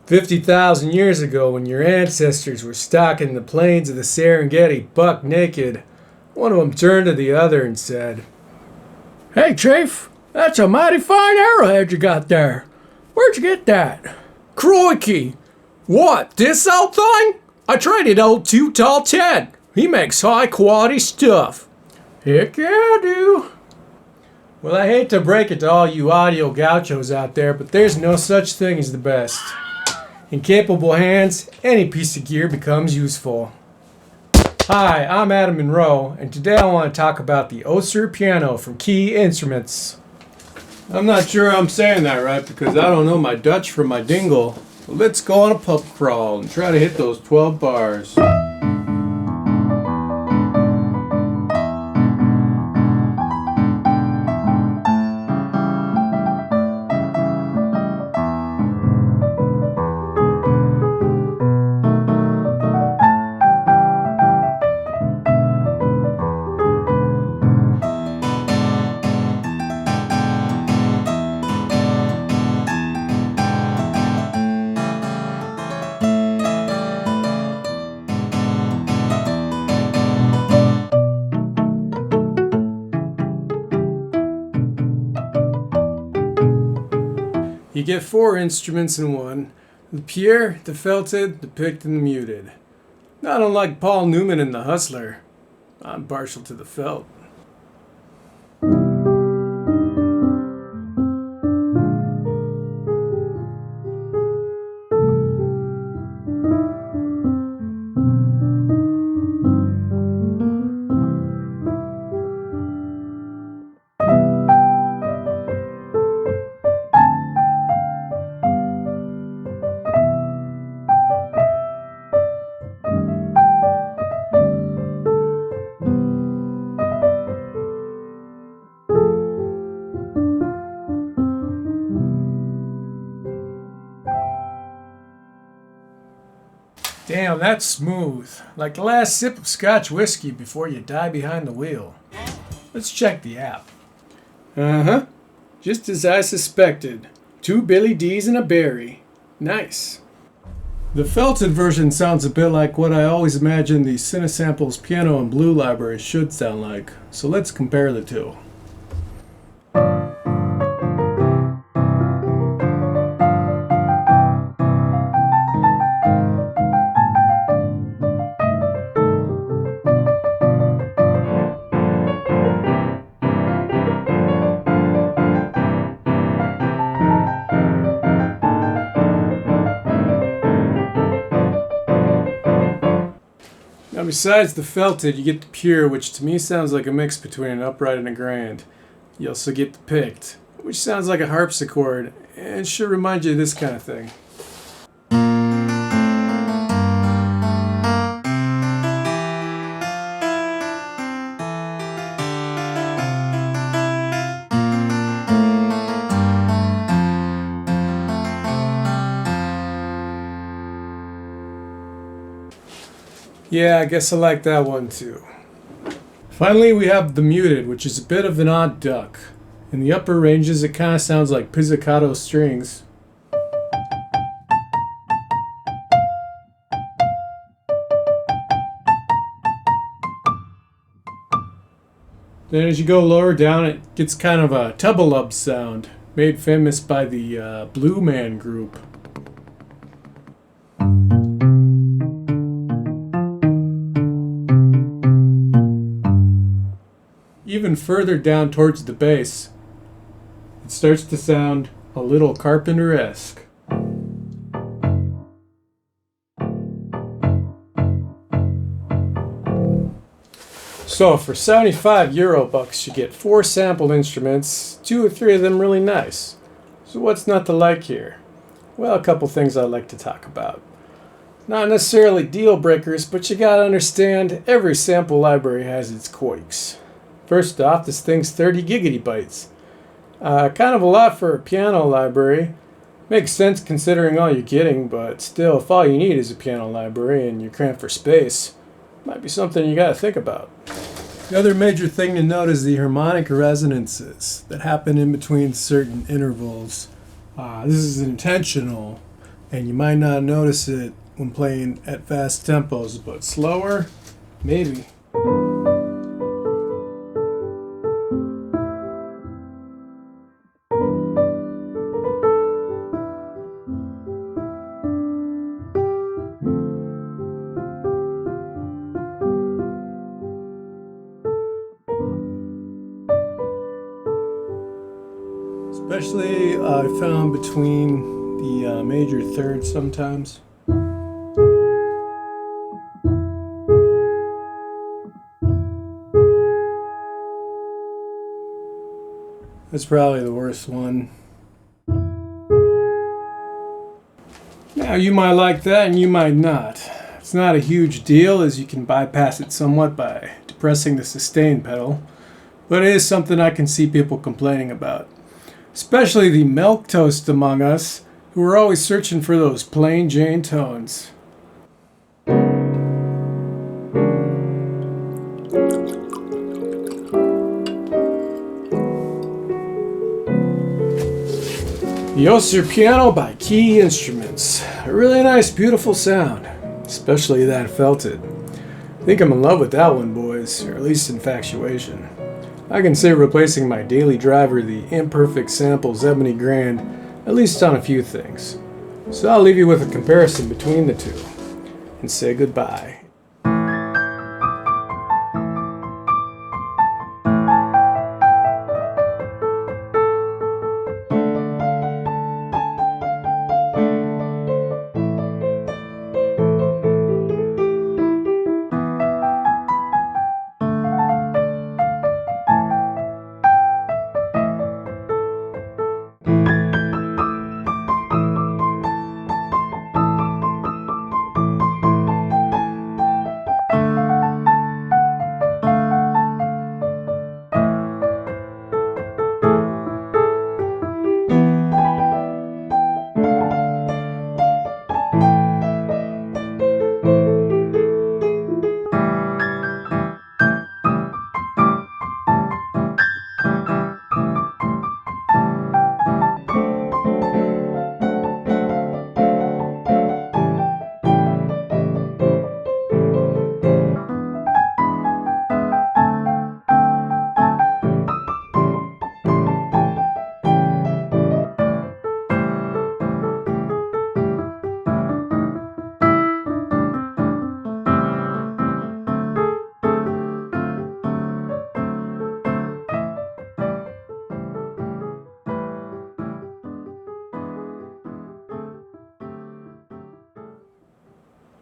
50,000 years ago, when your ancestors were stalking the plains of the Serengeti buck naked, one of them turned to the other and said, "Hey, Chief, that's a mighty fine arrowhead you got there. Where'd you get that?" "Crikey! What, this old thing? I traded old Too Tall Ted. He makes high quality stuff." "Heck yeah, I do." Well, I hate to break it to all you audio gauchos out there, but there's no such thing as the best. In capable hands, any piece of gear becomes useful. Hi, I'm Adam Monroe, and today I want to talk about the Oeser Piano from Key Instruments. I'm not sure I'm saying that right because I don't know my Dutch from my dingle. But let's go on a pub crawl and try to hit those 12 bars. You get 4 instruments in one: the pure, the felted, the picked, and the muted. Not unlike Paul Newman in The Hustler, I'm partial to the felt. Damn, that's smooth. Like the last sip of Scotch whiskey before you die behind the wheel. Let's check the app. Uh-huh. Just as I suspected. 2 Billy D's and a berry. Nice. The felted version sounds a bit like what I always imagined the Cinesamples piano and blue library should sound like. So let's compare the two. Now besides the felted, you get the pure, which to me sounds like a mix between an upright and a grand. You also get the picked, which sounds like a harpsichord, and should remind you of this kind of thing. Yeah, I guess I like that one too. Finally, we have the muted, which is a bit of an odd duck. In the upper ranges, it kind of sounds like pizzicato strings. Then as you go lower down, it gets kind of a tubba-lub sound, made famous by the Blue Man Group. Even further down towards the bass, it starts to sound a little Carpenter-esque. So for €75 you get 4 sample instruments, 2 or 3 of them really nice. So what's not to like here? Well, a couple things I'd like to talk about. Not necessarily deal breakers, but you gotta understand every sample library has its quirks. First off, this thing's 30 gigabytes. Kind of a lot for a piano library. Makes sense considering all you're getting, but still, if all you need is a piano library and you're cramped for space, might be something you gotta think about. The other major thing to note is the harmonic resonances that happen in between certain intervals. This is intentional. And you might not notice it when playing at fast tempos, but slower, maybe. Especially I found between the major thirds sometimes. That's probably the worst one. Now you might like that and you might not. It's not a huge deal as you can bypass it somewhat by depressing the sustain pedal, but it is something I can see people complaining about. Especially the milquetoast among us who are always searching for those plain Jane tones. The Oeser Piano by Key Instruments. A really nice, beautiful sound, especially that felted. I think I'm in love with that one, boys, or at least infatuation. I consider replacing my daily driver, the Imperfect Samples Ebony Grand, at least on a few things. So I'll leave you with a comparison between the two, and say goodbye.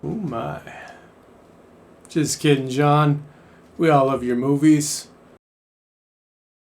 Oh my. Just kidding, John. We all love your movies.